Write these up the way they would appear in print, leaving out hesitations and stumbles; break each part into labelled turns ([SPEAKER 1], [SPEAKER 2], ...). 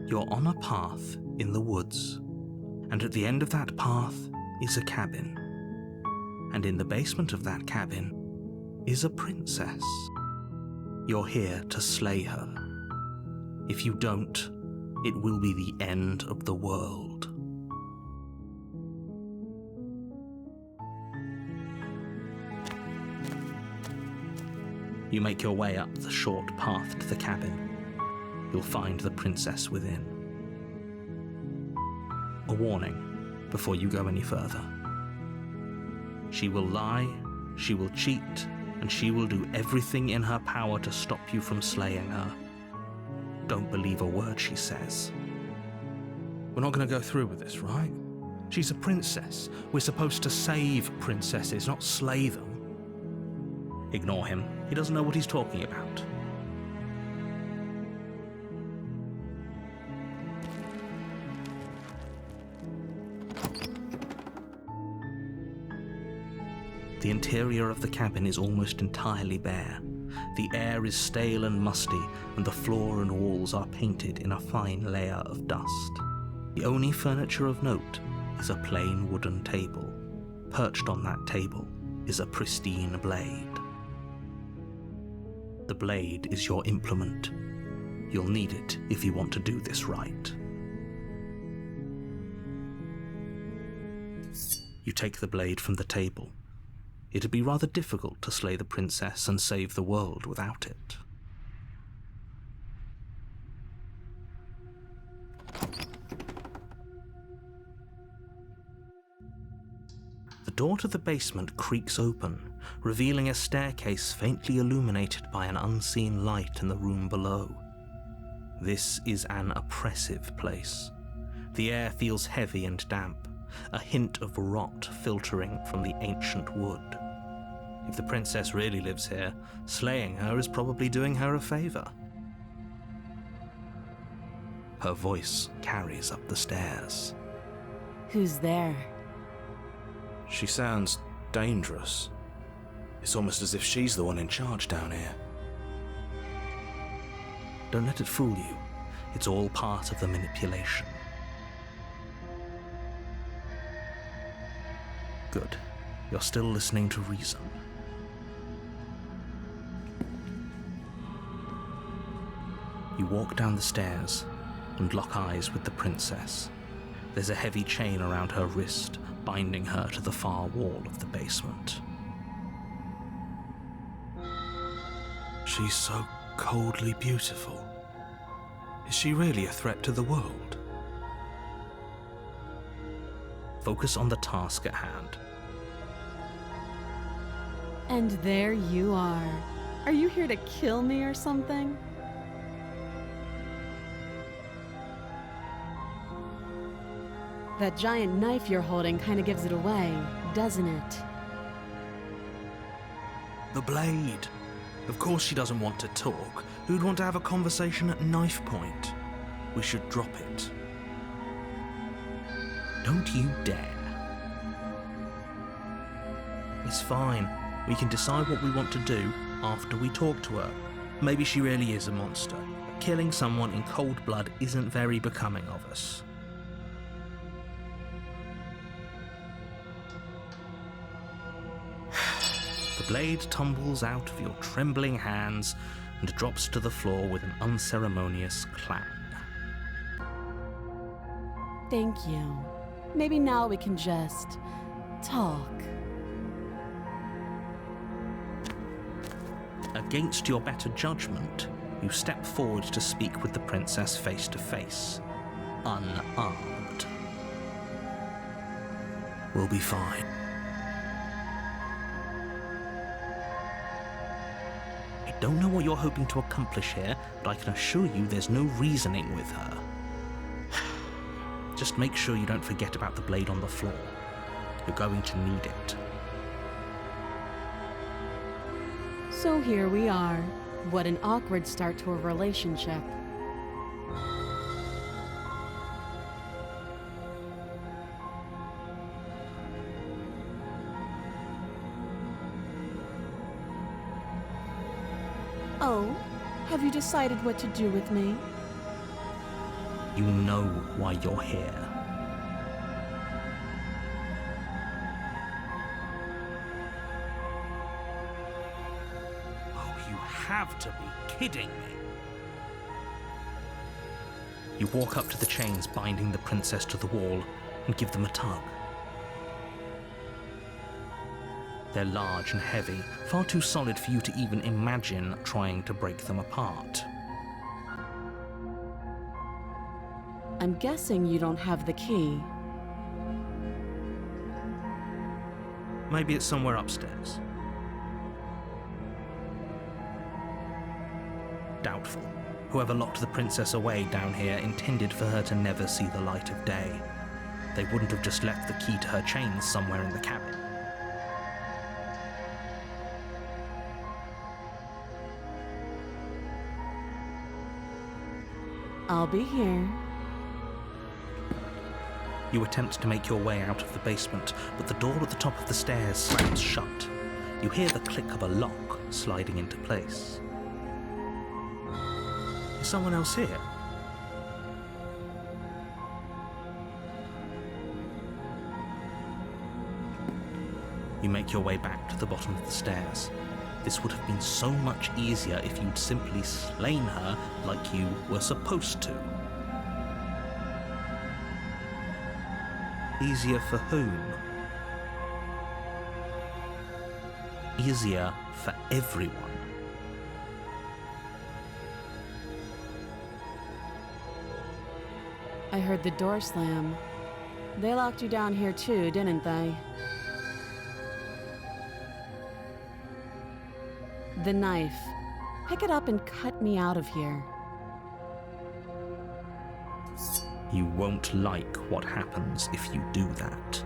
[SPEAKER 1] You're on a path in the woods, and at the end of that path is a cabin. And in the basement of that cabin is a princess. You're here to slay her. If you don't, it will be the end of the world. You make your way up the short path to the cabin. You'll find the princess within. A warning before you go any further. She will lie, she will cheat, and she will do everything in her power to stop you from slaying her. Don't believe a word she says. We're not going to go through with this, right? She's a princess. We're supposed to save princesses, not slay them. Ignore him. He doesn't know what he's talking about. The interior of the cabin is almost entirely bare. The air is stale and musty, and the floor and walls are painted in a fine layer of dust. The only furniture of note is a plain wooden table. Perched on that table is a pristine blade. The blade is your implement. You'll need it if you want to do this right. You take the blade from the table. It'd be rather difficult to slay the princess and save the world without it. The door to the basement creaks open, revealing a staircase faintly illuminated by an unseen light in the room below. This is an oppressive place. The air feels heavy and damp, a hint of rot filtering from the ancient wood. If the princess really lives here, slaying her is probably doing her a favor. Her voice carries up the stairs.
[SPEAKER 2] Who's there?
[SPEAKER 1] She sounds dangerous. It's almost as if she's the one in charge down here. Don't let it fool you. It's all part of the manipulation. Good. You're still listening to reason. You walk down the stairs and lock eyes with the princess. There's a heavy chain around her wrist, binding her to the far wall of the basement. She's so coldly beautiful. Is she really a threat to the world? Focus on the task at hand.
[SPEAKER 2] And there you are. Are you here to kill me or something? That giant knife you're holding kind of gives it away, doesn't it?
[SPEAKER 1] The blade. Of course she doesn't want to talk. Who'd want to have a conversation at knife point? We should drop it. Don't you dare. It's fine. We can decide what we want to do after we talk to her. Maybe she really is a monster. Killing someone in cold blood isn't very becoming of us. The blade tumbles out of your trembling hands and drops to the floor with an unceremonious clang.
[SPEAKER 2] Thank you. Maybe now we can just talk.
[SPEAKER 1] Against your better judgment, you step forward to speak with the princess face to face, unarmed. We'll be fine. I don't know what you're hoping to accomplish here, but I can assure you there's no reasoning with her. Just make sure you don't forget about the blade on the floor. You're going to need it.
[SPEAKER 2] So here we are. What an awkward start to a relationship. Oh, have you decided what to do with me?
[SPEAKER 1] You know why you're here. Oh, you have to be kidding me. You walk up to the chains binding the princess to the wall and give them a tug. They're large and heavy, far too solid for you to even imagine trying to break them apart.
[SPEAKER 2] I'm guessing you don't have the key.
[SPEAKER 1] Maybe it's somewhere upstairs. Doubtful. Whoever locked the princess away down here intended for her to never see the light of day. They wouldn't have just left the key to her chains somewhere in the cabin.
[SPEAKER 2] I'll be here.
[SPEAKER 1] You attempt to make your way out of the basement, but the door at the top of the stairs slams shut. You hear the click of a lock sliding into place. Is someone else here? You make your way back to the bottom of the stairs. This would have been so much easier if you'd simply slain her like you were supposed to. Easier for whom? Easier for everyone.
[SPEAKER 2] I heard the door slam. They locked you down here too, didn't they? The knife. Pick it up and cut me out of here.
[SPEAKER 1] You won't like what happens if you do that.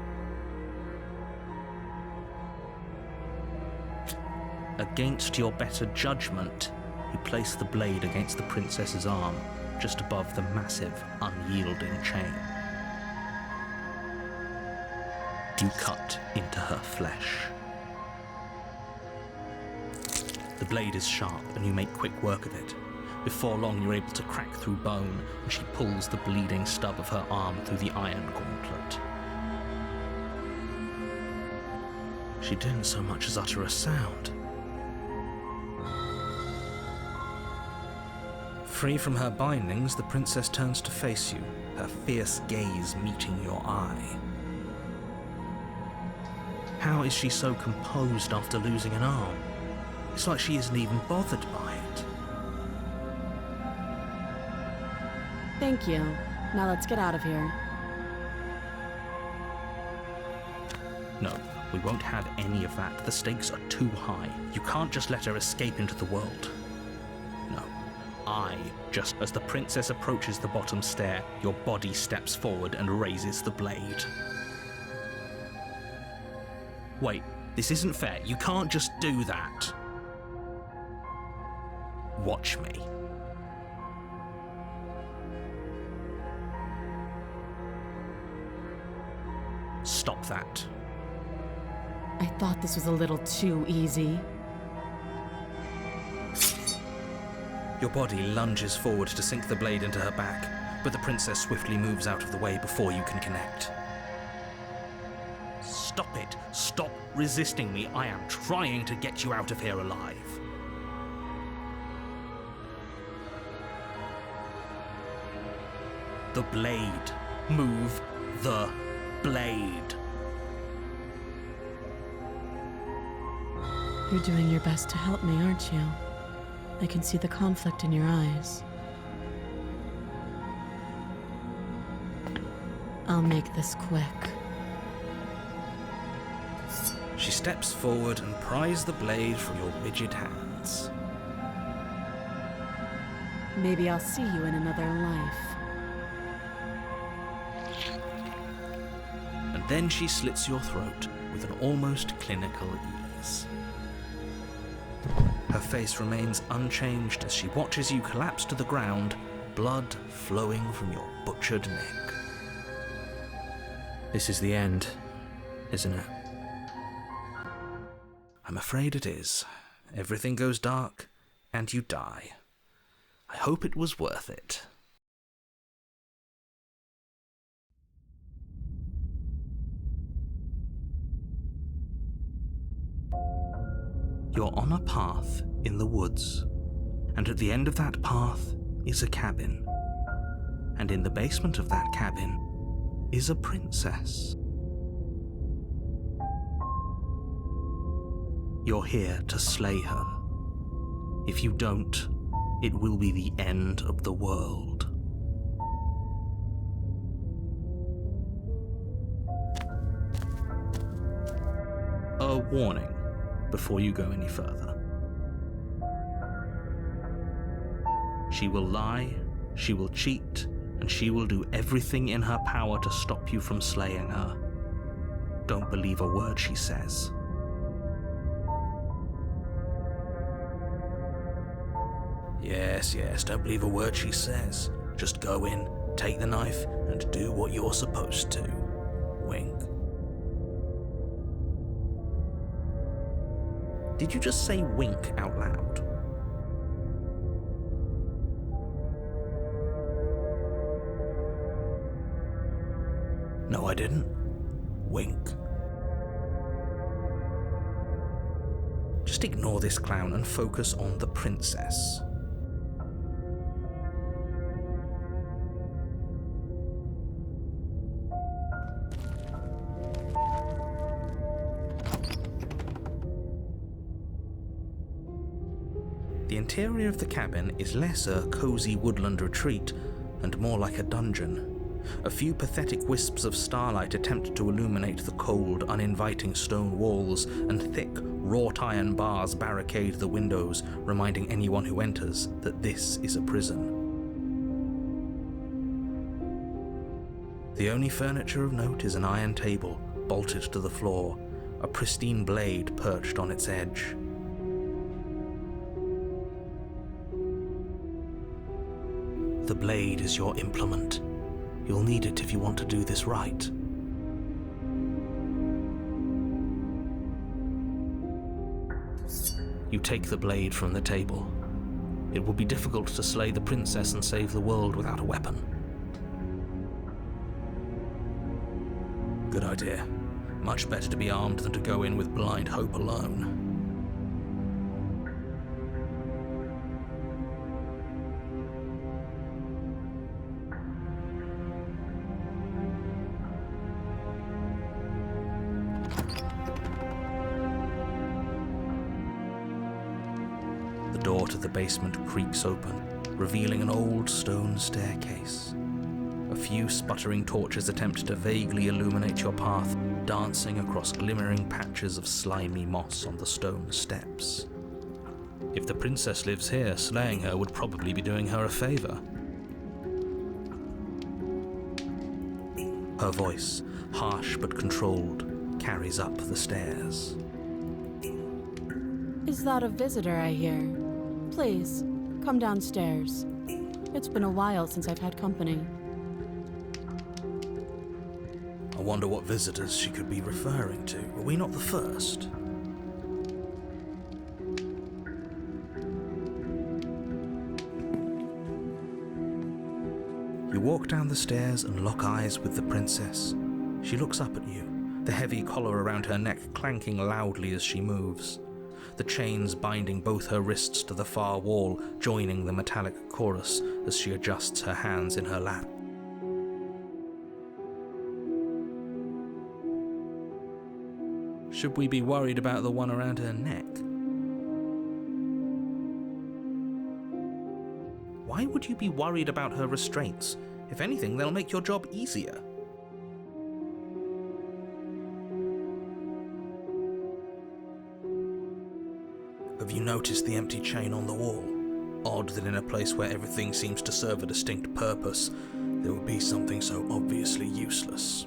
[SPEAKER 1] Against your better judgment, you place the blade against the princess's arm, just above the massive, unyielding chain. You cut into her flesh. The blade is sharp, and you make quick work of it. Before long, you're able to crack through bone, and she pulls the bleeding stub of her arm through the iron gauntlet. She didn't so much as utter a sound. Free from her bindings, the princess turns to face you, her fierce gaze meeting your eye. How is she so composed after losing an arm? It's like she isn't even bothered by it.
[SPEAKER 2] Thank you. Now let's get out of here.
[SPEAKER 1] No, we won't have any of that. The stakes are too high. You can't just let her escape into the world. No. Just as the princess approaches the bottom stair, your body steps forward and raises the blade. Wait, this isn't fair. You can't just do that. Watch me. Stop that.
[SPEAKER 2] I thought this was a little too easy.
[SPEAKER 1] Your body lunges forward to sink the blade into her back, but the princess swiftly moves out of the way before you can connect. Stop it! Stop resisting me! I am trying to get you out of here alive. The blade. Move the blade.
[SPEAKER 2] You're doing your best to help me, aren't you? I can see the conflict in your eyes. I'll make this quick.
[SPEAKER 1] She steps forward and pries the blade from your rigid hands.
[SPEAKER 2] Maybe I'll see you in another life.
[SPEAKER 1] And then she slits your throat with an almost clinical ease. Her face remains unchanged as she watches you collapse to the ground, blood flowing from your butchered neck. This is the end, isn't it? I'm afraid it is. Everything goes dark, and you die. I hope it was worth it. You're on a path in the woods, and at the end of that path is a cabin. And in the basement of that cabin is a princess. You're here to slay her. If you don't, it will be the end of the world. A warning before you go any further. She will lie, she will cheat, and she will do everything in her power to stop you from slaying her. Don't believe a word she says. Yes, don't believe a word she says. Just go in, take the knife, and do what you're supposed to. Wink. Did you just say wink out loud? No, I didn't. Wink. Just ignore this clown and focus on the princess. The interior of the cabin is less a cozy woodland retreat and more like a dungeon. A few pathetic wisps of starlight attempt to illuminate the cold, uninviting stone walls, and thick, wrought iron bars barricade the windows, reminding anyone who enters that this is a prison. The only furniture of note is an iron table, bolted to the floor, a pristine blade perched on its edge. The blade is your implement. You'll need it if you want to do this right. You take the blade from the table. It will be difficult to slay the princess and save the world without a weapon. Good idea. Much better to be armed than to go in with blind hope alone. The door to the basement creaks open, revealing an old stone staircase. A few sputtering torches attempt to vaguely illuminate your path, dancing across glimmering patches of slimy moss on the stone steps. If the princess lives here, slaying her would probably be doing her a favor. Her voice, harsh but controlled, carries up the stairs.
[SPEAKER 2] Is that a visitor I hear? Please, come downstairs. It's been a while since I've had company.
[SPEAKER 1] I wonder what visitors she could be referring to. Were we not the first? You walk down the stairs and lock eyes with the princess. She looks up at you, the heavy collar around her neck clanking loudly as she moves. The chains binding both her wrists to the far wall, joining the metallic chorus as she adjusts her hands in her lap. Should we be worried about the one around her neck? Why would you be worried about her restraints? If anything, they'll make your job easier. Have you noticed the empty chain on the wall? Odd that in a place where everything seems to serve a distinct purpose, there would be something so obviously useless.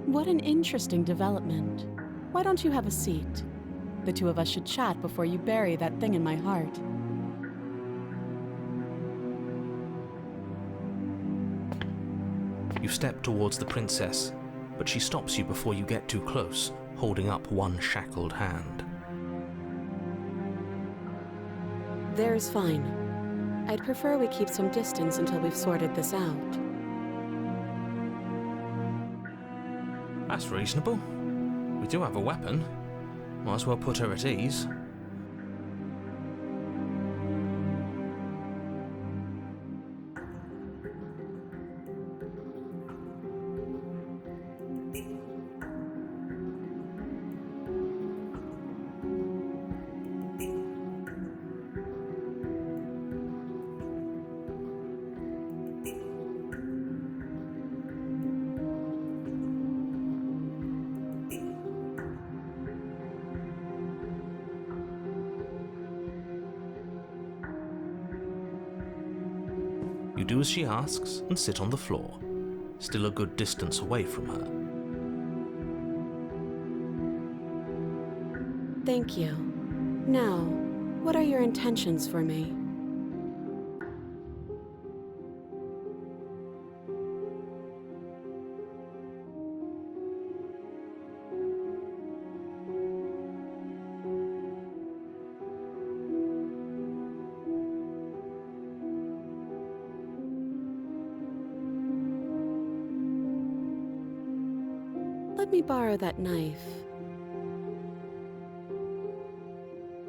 [SPEAKER 2] What an interesting development. Why don't you have a seat? The two of us should chat before you bury that thing in my heart. You step towards the princess, but she stops you before you get too close,
[SPEAKER 1] holding up one shackled hand.
[SPEAKER 2] There's fine. I'd prefer we keep some distance until we've sorted this out.
[SPEAKER 1] That's reasonable. We do have a weapon. Might as well put her at ease. You do as she asks and sit on the floor, still a good distance away from her.
[SPEAKER 2] Thank you. Now, what are your intentions for me? Let me borrow that knife.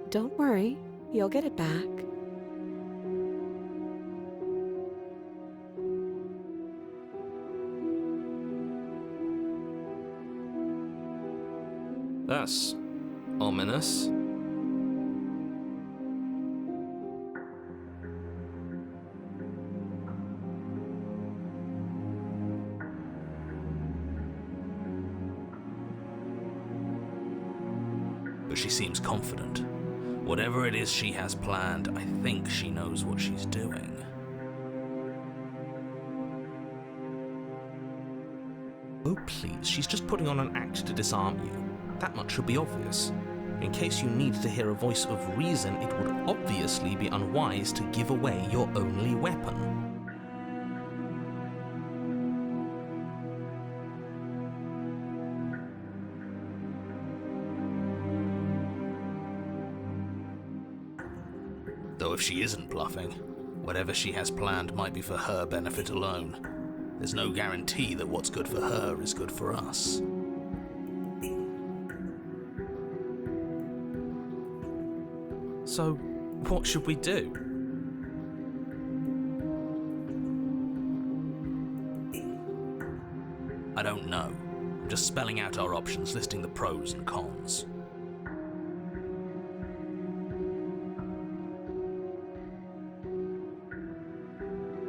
[SPEAKER 2] Don't worry, you'll get it back.
[SPEAKER 1] That's ominous. But she seems confident. Whatever it is she has planned, I think she knows what she's doing. Oh please, she's just putting on an act to disarm you. That much should be obvious. In case you need to hear a voice of reason, it would obviously be unwise to give away your only weapon. Though if she isn't bluffing, whatever she has planned might be for her benefit alone. There's no guarantee that what's good for her is good for us. So, what should we do? I don't know. I'm just spelling out our options, listing the pros and cons.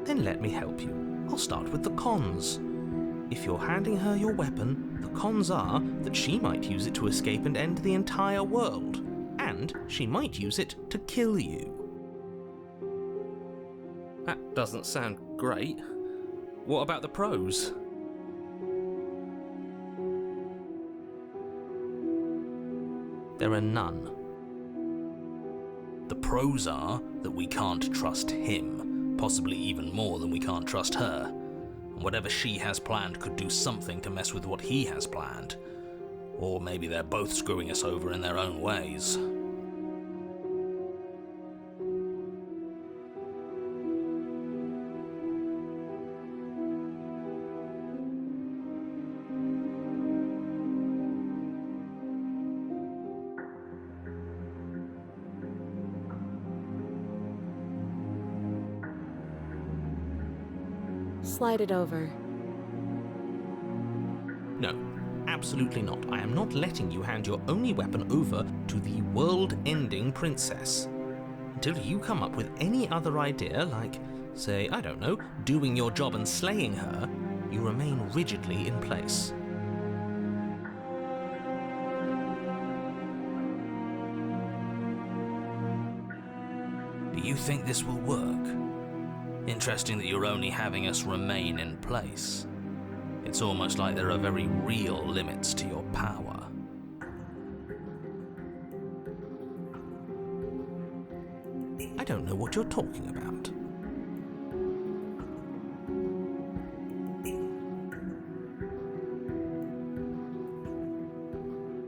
[SPEAKER 1] Then let me help you. I'll start with the cons. If you're handing her your weapon, the cons are that she might use it to escape and end the entire world. And she might use it to kill you. That doesn't sound great. What about the pros? There are none. The pros are that we can't trust him, possibly even more than we can't trust her. And whatever she has planned could do something to mess with what he has planned. Or maybe they're both screwing us over in their own ways.
[SPEAKER 2] Slide it over.
[SPEAKER 1] No, absolutely not. I am not letting you hand your only weapon over to the world-ending princess. Until you come up with any other idea, like, say, I don't know, doing your job and slaying her, you remain rigidly in place. Do you think this will work? Interesting that you're only having us remain in place. It's almost like there are very real limits to your power. I don't know what you're talking about.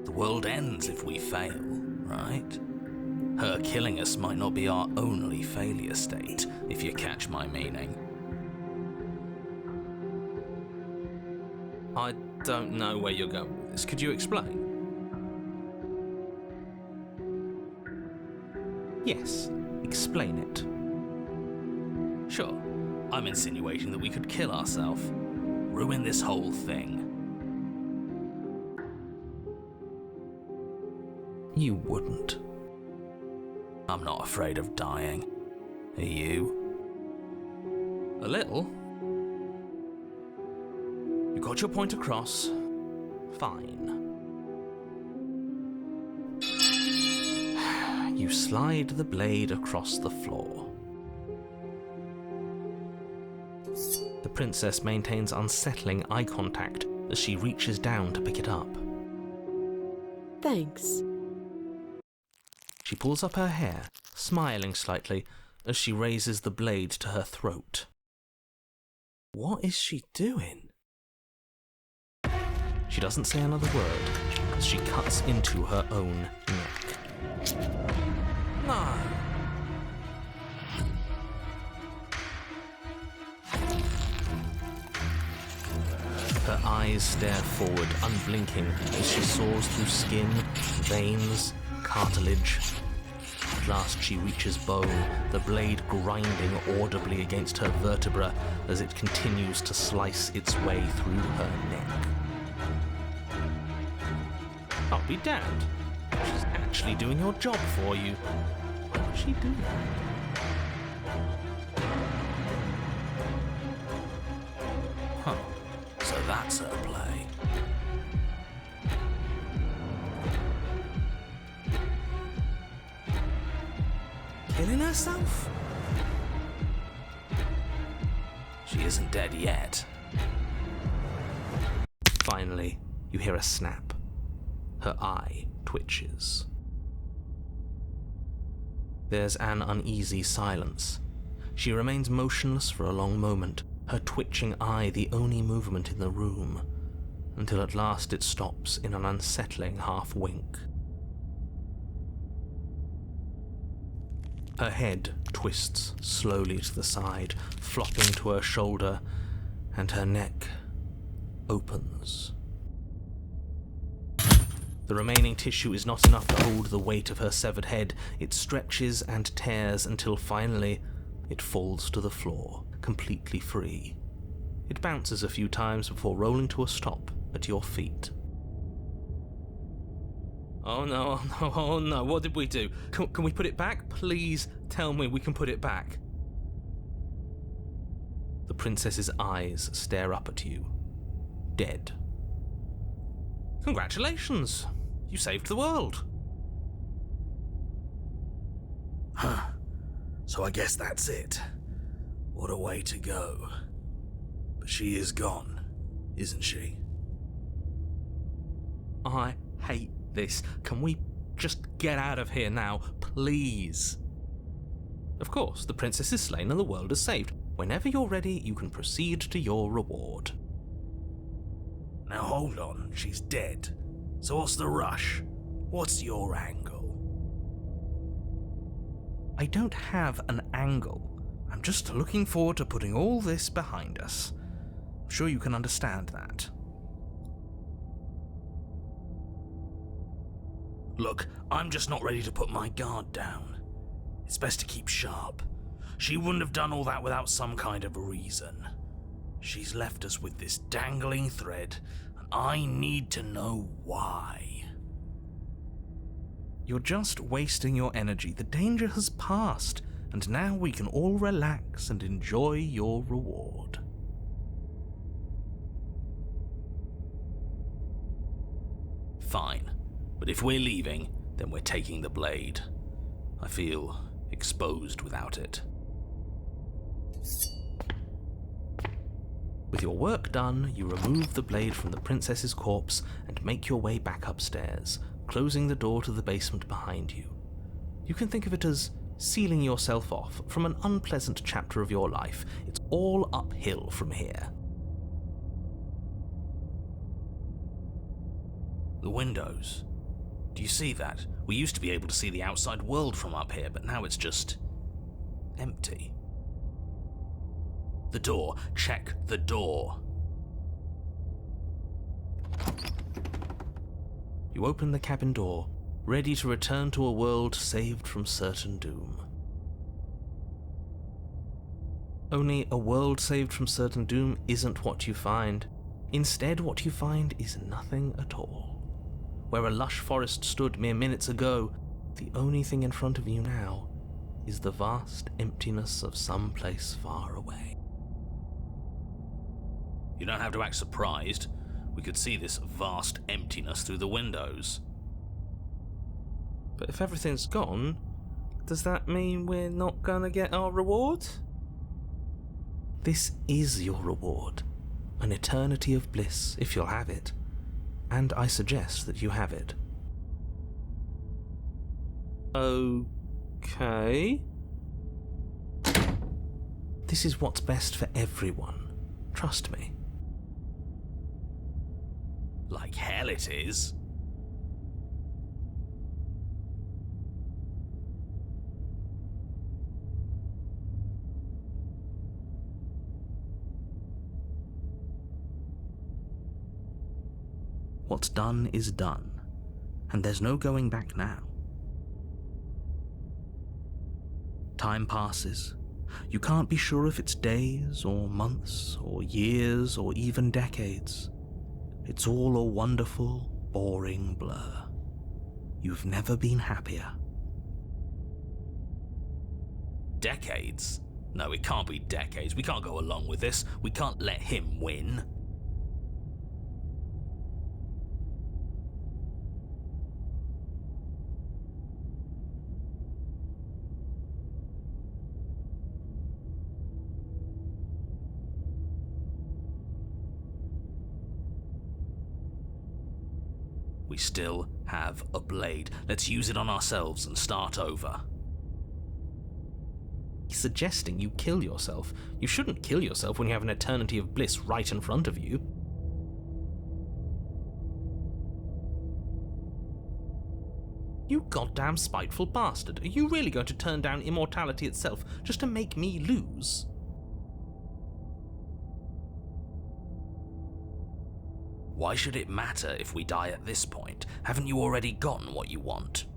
[SPEAKER 1] The world ends if we fail, right? Her killing us might not be our only failure state, if you catch my meaning. I don't know where you're going with this. Could you explain? Yes, explain it. Sure, I'm insinuating that we could kill ourselves, ruin this whole thing. You wouldn't. I'm not afraid of dying. Are you? A little. You got your point across. Fine. You slide the blade across the floor. The princess maintains unsettling eye contact as she reaches down to pick it up.
[SPEAKER 2] Thanks.
[SPEAKER 1] She pulls up her hair, smiling slightly as she raises the blade to her throat. What is she doing? She doesn't say another word as she cuts into her own neck. No. Her eyes stare forward, unblinking, as she saws through skin, veins, cartilage. At last she reaches bone, the blade grinding audibly against her vertebra as it continues to slice its way through her neck. I'll be damned. She's actually doing your job for you. Why would she do that? Huh. So that's her play. Killing herself? She isn't dead yet. Finally, you hear a snap. Her eye twitches. There's an uneasy silence. She remains motionless for a long moment, her twitching eye the only movement in the room, until at last it stops in an unsettling half-wink. Her head twists slowly to the side, flopping to her shoulder, and her neck opens. The remaining tissue is not enough to hold the weight of her severed head. It stretches and tears until finally it falls to the floor, completely free. It bounces a few times before rolling to a stop at your feet. Oh no, oh no, oh no, what did we do? Can we put it back? Please tell me we can put it back. The princess's eyes stare up at you, dead. Congratulations! You saved the world. Huh. So I guess that's it. What a way to go. But she is gone, isn't she? I hate this. Can we just get out of here now, please? Of course, the princess is slain and the world is saved. Whenever you're ready, you can proceed to your reward. Now hold on, she's dead. So what's the rush? What's your angle? I don't have an angle. I'm just looking forward to putting all this behind us. I'm sure you can understand that. Look, I'm just not ready to put my guard down. It's best to keep sharp. She wouldn't have done all that without some kind of reason. She's left us with this dangling thread, and I need to know why. You're just wasting your energy. The danger has passed, and now we can all relax and enjoy your reward. Fine, but if we're leaving, then we're taking the blade. I feel exposed without it. With your work done, you remove the blade from the princess's corpse and make your way back upstairs, closing the door to the basement behind you. You can think of it as sealing yourself off from an unpleasant chapter of your life. It's all uphill from here. The windows, Do you see that? We used to be able to see the outside world from up here, but now it's just empty. The door. Check the door. You open the cabin door, ready to return to a world saved from certain doom. Only a world saved from certain doom isn't what you find. Instead, what you find is nothing at all. Where a lush forest stood mere minutes ago, the only thing in front of you now is the vast emptiness of some place far away. You don't have to act surprised. We could see this vast emptiness through the windows. But if everything's gone, does that mean we're not gonna get our reward? This is your reward. An eternity of bliss, if you'll have it. And I suggest that you have it. Okay. This is what's best for everyone. Trust me. Like hell it is. What's done is done, and there's no going back now. Time passes. You can't be sure if it's days, or months, or years, or even decades. It's all a wonderful, boring blur. You've never been happier. Decades? No, it can't be decades. We can't go along with this. We can't let him win. We still have a blade. Let's use it on ourselves and start over. He's suggesting you kill yourself. You shouldn't kill yourself when you have an eternity of bliss right in front of you. You goddamn spiteful bastard. Are you really going to turn down immortality itself just to make me lose? Why should it matter if we die at this point? Haven't you already gotten what you want?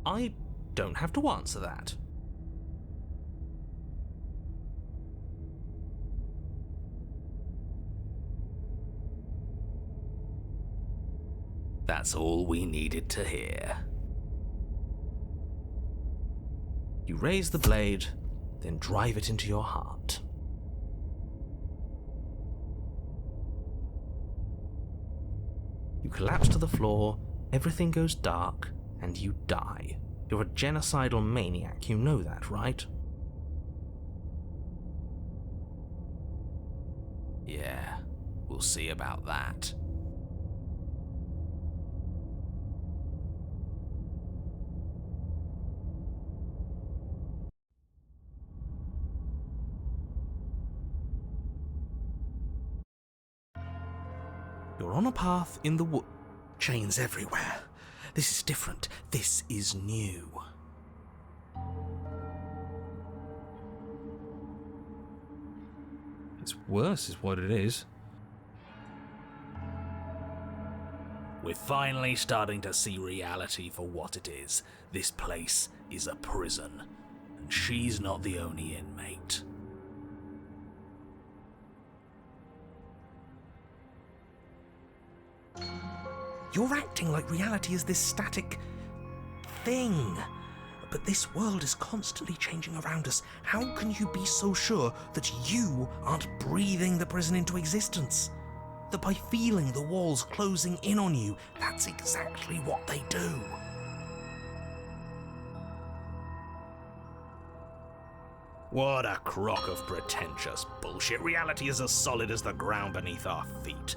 [SPEAKER 1] I don't have to answer that. That's all we needed to hear. You raise the blade, then drive it into your heart. You collapse to the floor, everything goes dark, and you die. You're a genocidal maniac, you know that, right? Yeah, we'll see about that. You're on a path in the wood. Chains everywhere. This is different. This is new. It's worse is what it is. We're finally starting to see reality for what it is. This place is a prison, and she's not the only inmate. You're acting like reality is this static thing. But this world is constantly changing around us. How can you be so sure that you aren't breathing the prison into existence? That by feeling the walls closing in on you, that's exactly what they do. What a crock of pretentious bullshit. Reality is as solid as the ground beneath our feet.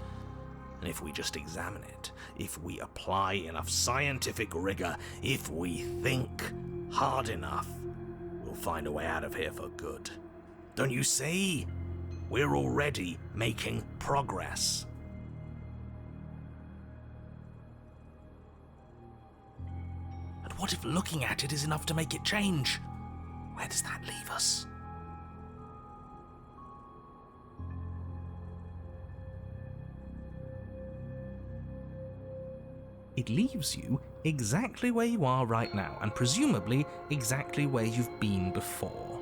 [SPEAKER 1] And if we just examine it, if we apply enough scientific rigor, if we think hard enough, we'll find a way out of here for good. Don't you see? We're already making progress. And what if looking at it is enough to make it change? Where does that leave us? It leaves you exactly where you are right now, and presumably exactly where you've been before.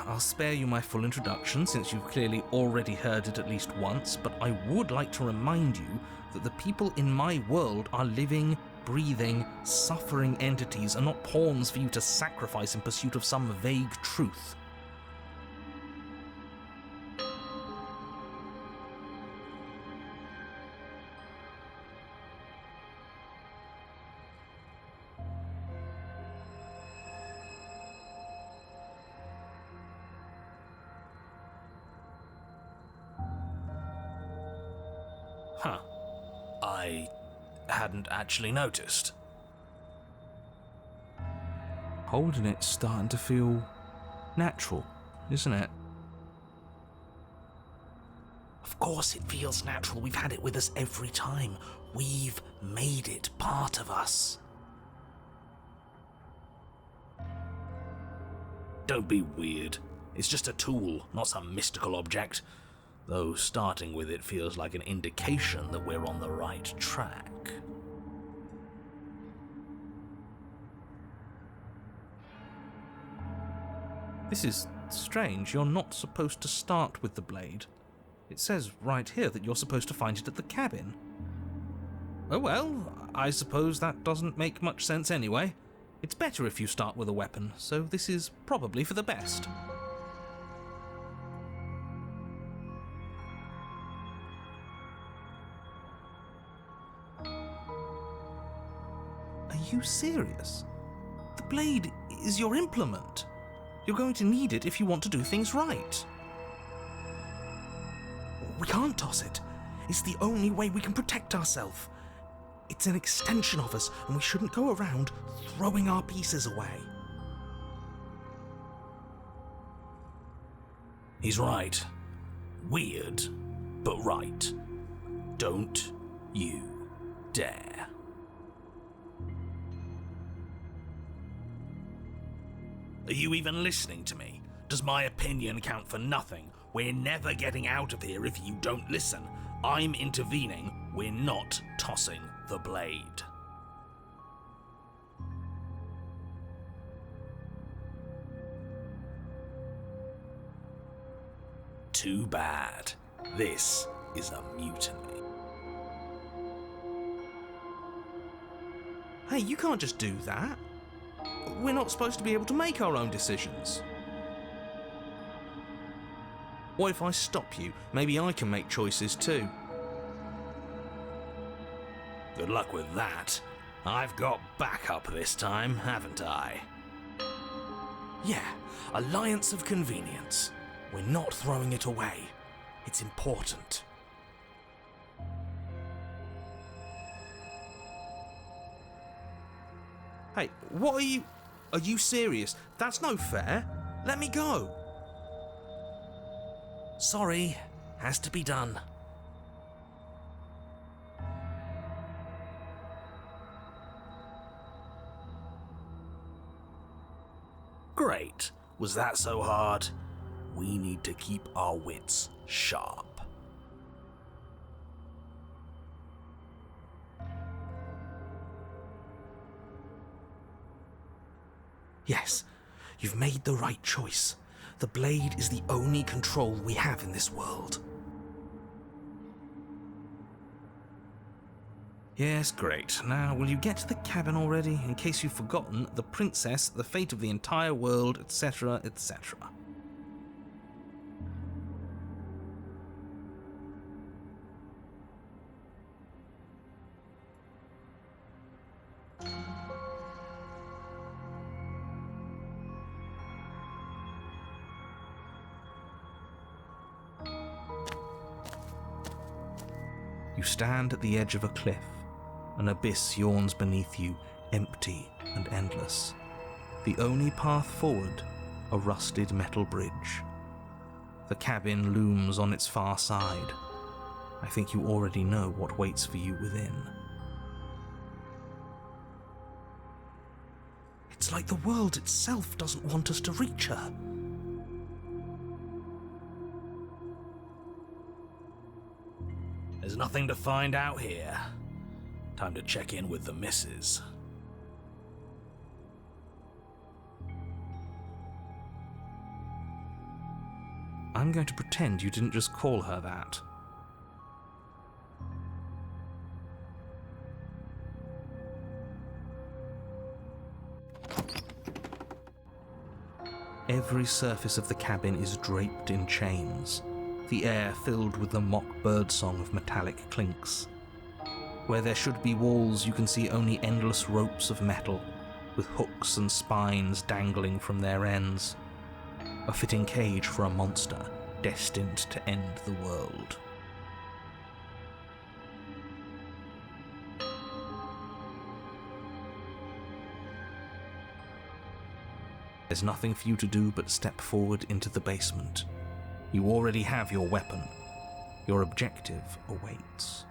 [SPEAKER 1] I'll spare you my full introduction since you've clearly already heard it at least once, but I would like to remind you that the people in my world are living, breathing, suffering entities and not pawns for you to sacrifice in pursuit of some vague truth. Huh. I hadn't actually noticed. Holding it's starting to feel natural, isn't it? Of course it feels natural. We've had it with us every time. We've made it part of us. Don't be weird. It's just a tool, not some mystical object. Though starting with it feels like an indication that we're on the right track. This is strange. You're not supposed to start with the blade. It says right here that you're supposed to find it at the cabin. Oh well, I suppose that doesn't make much sense anyway. It's better if you start with a weapon, so this is probably for the best. Are you serious? The blade is your implement. You're going to need it if you want to do things right. We can't toss it. It's the only way we can protect ourselves. It's an extension of us, and we shouldn't go around throwing our pieces away. He's right. Weird, but right. Don't you dare. Are you even listening to me? Does my opinion count for nothing? We're never getting out of here if you don't listen. I'm intervening. We're not tossing the blade. Too bad. This is a mutiny. Hey, you can't just do that. We're not supposed to be able to make our own decisions. What if I stop you? Maybe I can make choices too. Good luck with that. I've got backup this time, haven't I? Yeah, alliance of convenience. We're not throwing it away. It's important. Hey, what are you... Are you serious? That's no fair. Let me go. Sorry, has to be done. Great. Was that so hard? We need to keep our wits sharp. Yes, you've made the right choice. The blade is the only control we have in this world. Yes, great. Now, will you get to the cabin already? In case you've forgotten, the princess, the fate of the entire world, etc., etc. You stand at the edge of a cliff. An abyss yawns beneath you, empty and endless. The only path forward a rusted metal bridge. The cabin looms on its far side. I think you already know what waits for you within. It's like the world itself doesn't want us to reach her. There's nothing to find out here. Time to check in with the missus. I'm going to pretend you didn't just call her that. Every surface of the cabin is draped in chains, the air filled with the mock birdsong of metallic clinks. Where there should be walls, you can see only endless ropes of metal, with hooks and spines dangling from their ends. A fitting cage for a monster destined to end the world. There's nothing for you to do but step forward into the basement. You already have your weapon. Your objective awaits.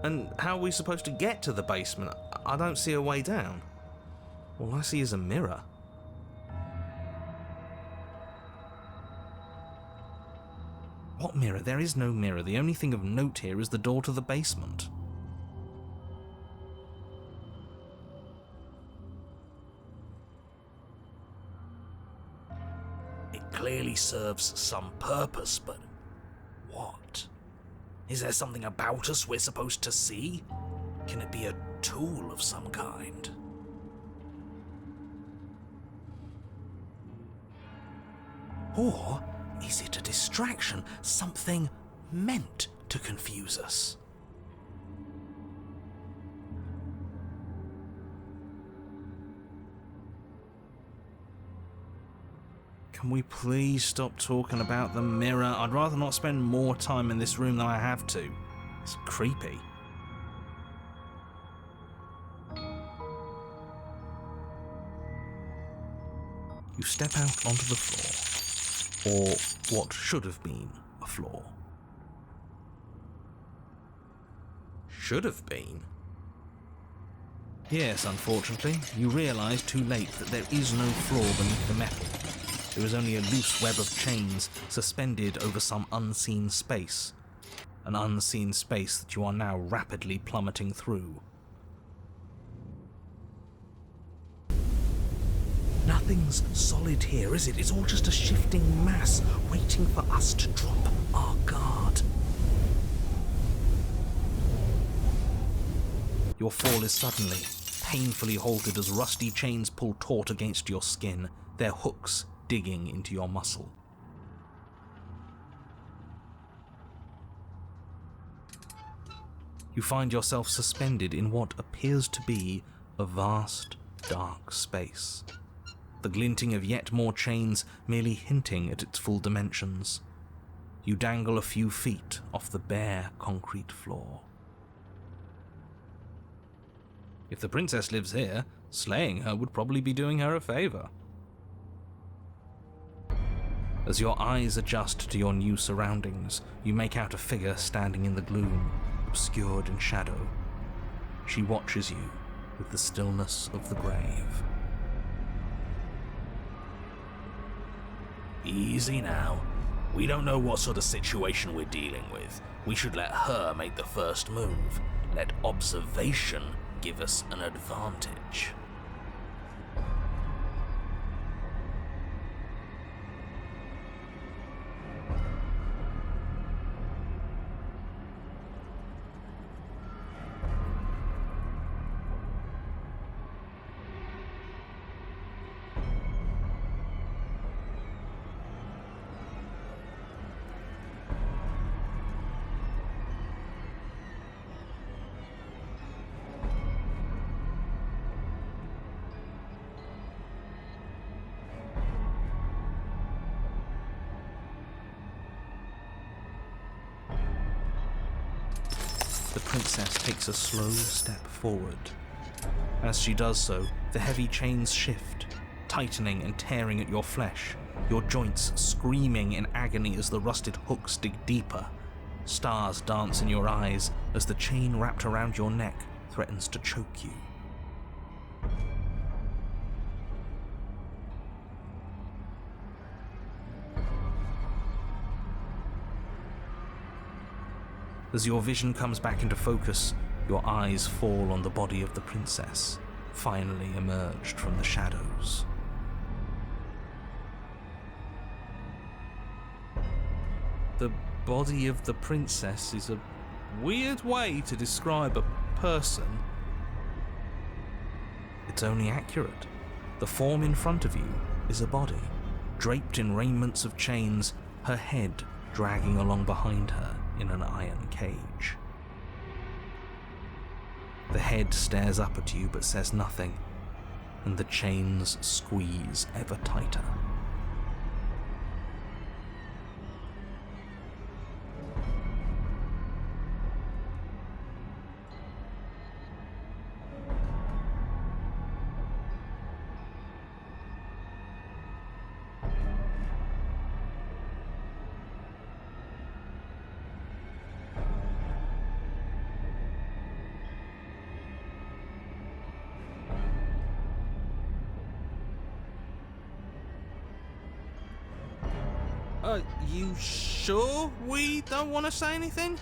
[SPEAKER 1] And how are we supposed to get to the basement? I don't see a way down. All I see is a mirror. What mirror? There is no mirror. The only thing of note here is the door to the basement. It clearly serves some purpose, but what? Is there something about us we're supposed to see? Can it be a tool of some kind? Or is it a distraction, something meant to confuse us? Can we please stop talking about the mirror? I'd rather not spend more time in this room than I have to. It's creepy. You step out onto the floor, or what should have been a floor. Should have been? Yes, unfortunately, you realise too late that there is no floor beneath the metal. There is only a loose web of chains suspended over some unseen space. An unseen space that you are now rapidly plummeting through. Nothing's solid here, is it? It's all just a shifting mass waiting for us to drop our guard. Your fall is suddenly, painfully halted as rusty chains pull taut against your skin, their hooks digging into your muscle. You find yourself suspended in what appears to be a vast, dark space. The glinting of yet more chains merely hinting at its full dimensions. You dangle a few feet off the bare concrete floor. If the princess lives here, slaying her would probably be doing her a favor. As your eyes adjust to your new surroundings, you make out a figure standing in the gloom, obscured in shadow. She watches you with the stillness of the grave. Easy now. We don't know what sort of situation we're dealing with. We should let her make the first move. Let observation give us an advantage. The princess takes a slow step forward, As she does so, the heavy chains shift, tightening and tearing at your flesh, your joints screaming in agony as the rusted hooks dig deeper. Stars dance in your eyes as the chain wrapped around your neck threatens to choke you. As your vision comes back into focus, your eyes fall on the body of the princess, finally emerged from the shadows. The body of the princess is a weird way to describe a person. It's only accurate. The form in front of you is a body, draped in raiments of chains, her head dragging along behind her in an iron cage. The head stares up at you but says nothing, and the chains squeeze ever tighter. You sure we don't want to say anything?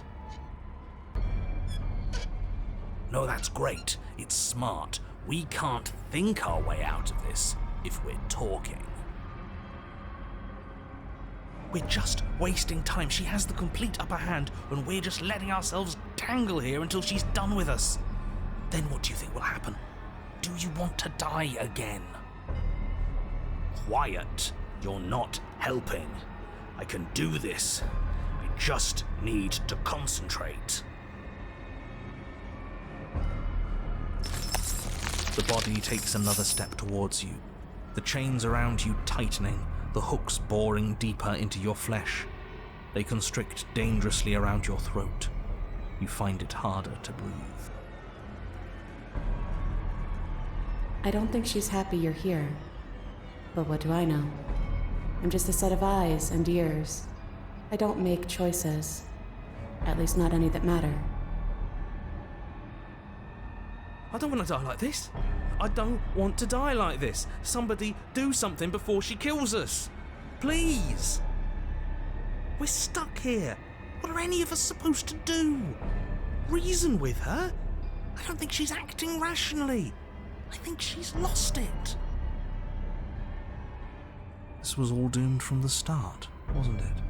[SPEAKER 3] No, that's great. It's smart. We can't think our way out of this if we're talking.
[SPEAKER 1] We're just wasting time. She has the complete upper hand, and we're just letting ourselves dangle here until she's done with us. Then what do you think will happen? Do you want to die again?
[SPEAKER 3] Quiet. You're not helping. I can do this. I just need to concentrate.
[SPEAKER 1] The body takes another step towards you, the chains around you tightening, the hooks boring deeper into your flesh. They constrict dangerously around your throat. You find it harder to breathe.
[SPEAKER 2] I don't think she's happy you're here. But what do I know? I'm just a set of eyes and ears. I don't make choices. At least not any that matter.
[SPEAKER 1] I don't want to die like this. I don't want to die like this. Somebody do something before she kills us. Please. We're stuck here. What are any of us supposed to do? Reason with her? I don't think she's acting rationally. I think she's lost it. This was all doomed from the start, wasn't it?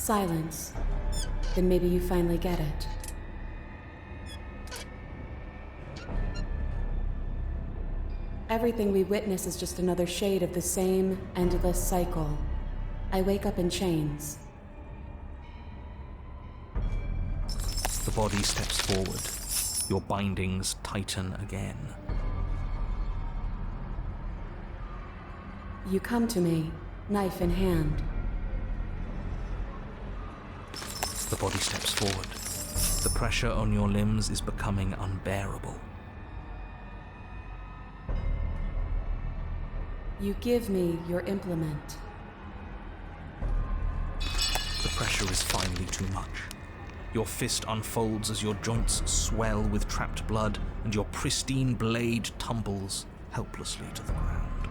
[SPEAKER 2] Silence. Then maybe you finally get it. Everything we witness is just another shade of the same endless cycle. I wake up in chains.
[SPEAKER 1] The body steps forward. Your bindings tighten again.
[SPEAKER 2] You come to me, knife in hand.
[SPEAKER 1] The body steps forward. The pressure on your limbs is becoming unbearable.
[SPEAKER 2] You give me your implement.
[SPEAKER 1] The pressure is finally too much. Your fist unfolds as your joints swell with trapped blood, and your pristine blade tumbles helplessly to the ground.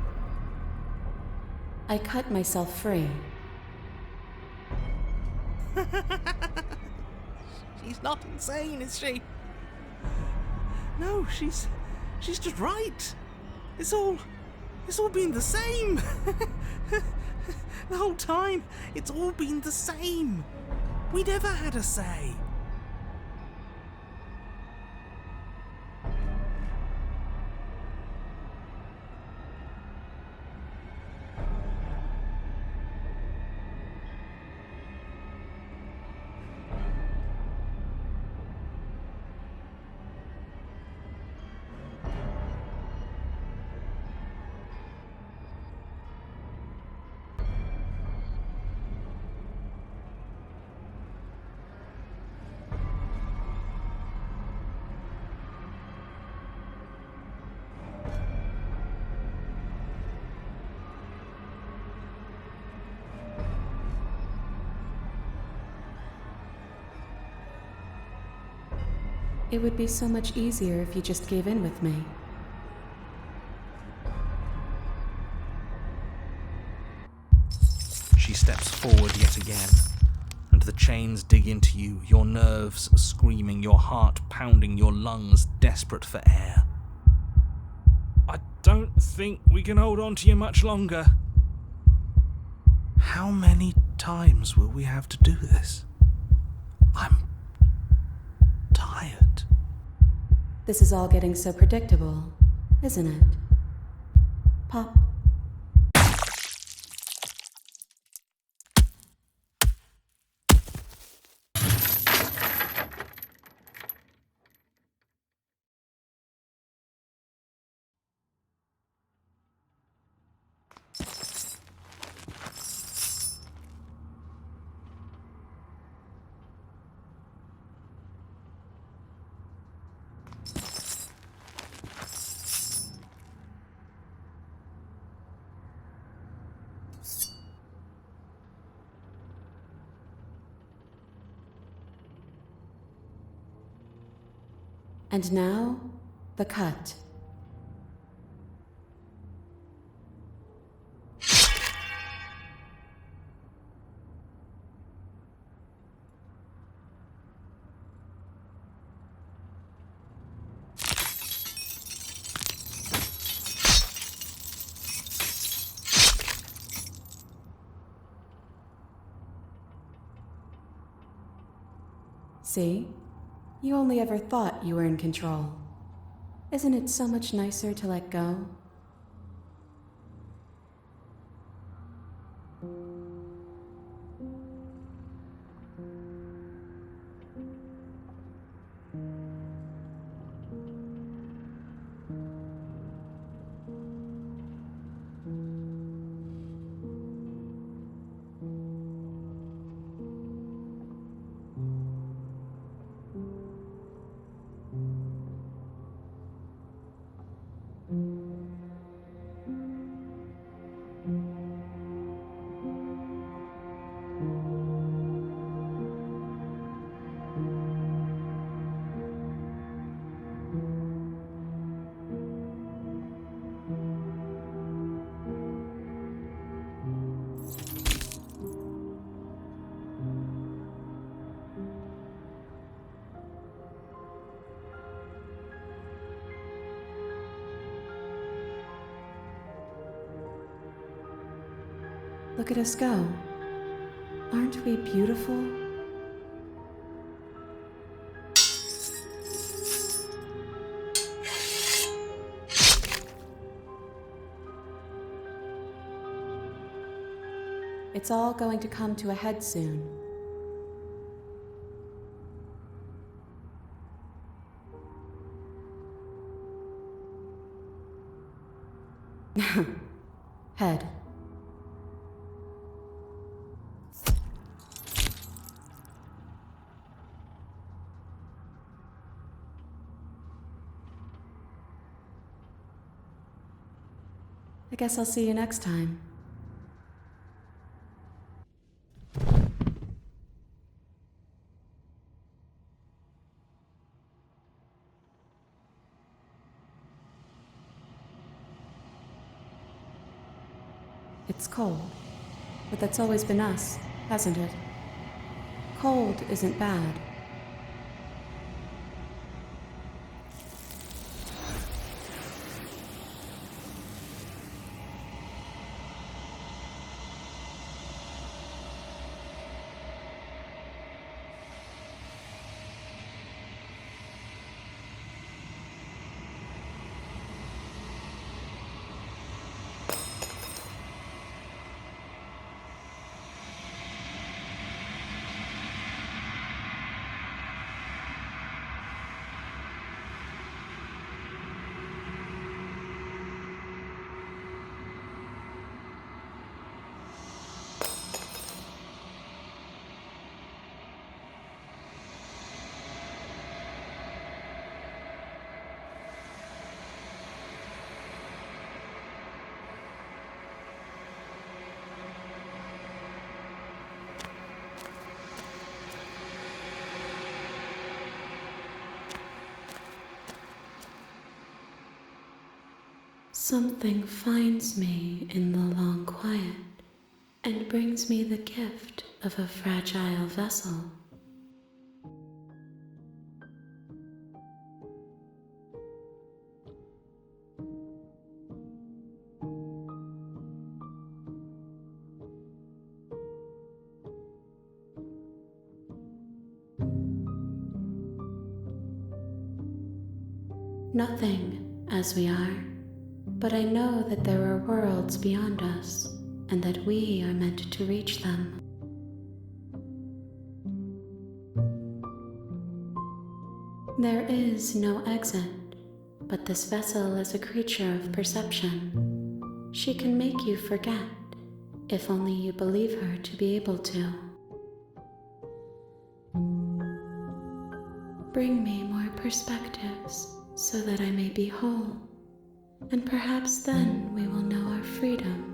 [SPEAKER 2] I cut myself free.
[SPEAKER 1] She's not insane, is she? No, she's just right. It's all been the same. The whole time, it's all been the same. We never had a say.
[SPEAKER 2] It would be so much easier if you just gave in with me.
[SPEAKER 1] She steps forward yet again, and the chains dig into you, your nerves screaming, your heart pounding, your lungs desperate for air. I don't think we can hold on to you much longer. How many times will we have to do this? I'm tired.
[SPEAKER 2] This is all getting so predictable, isn't it? Pop. And now, the cut. See? You only ever thought you were in control. Isn't it so much nicer to let go? Look at us go. Aren't we beautiful? It's all going to come to a head soon. Head. I guess I'll see you next time. It's cold. But that's always been us, hasn't it? Cold isn't bad. Something finds me in the long quiet and brings me the gift of a fragile vessel. Nothing as we are. But I know that there are worlds beyond us, and that we are meant to reach them. There is no exit, but this vessel is a creature of perception. She can make you forget, if only you believe her to be able to. Bring me more perspectives, so that I may be whole. And perhaps then we will know our freedom.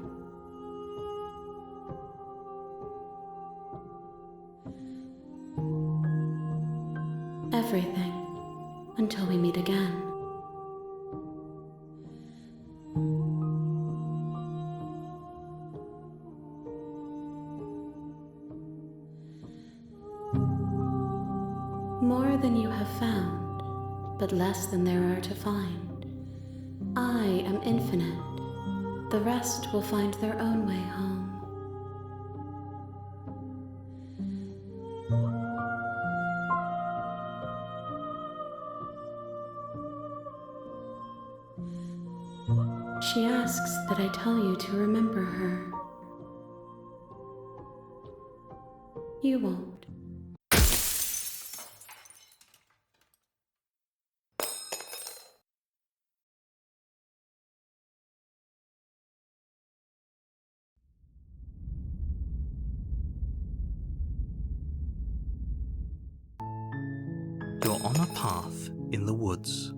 [SPEAKER 2] Everything, until we meet again. More than you have found, but less than there are to find. I am infinite. The rest will find their own way home. She asks that I tell you to remember her. You won't.
[SPEAKER 1] You're on a path in the woods.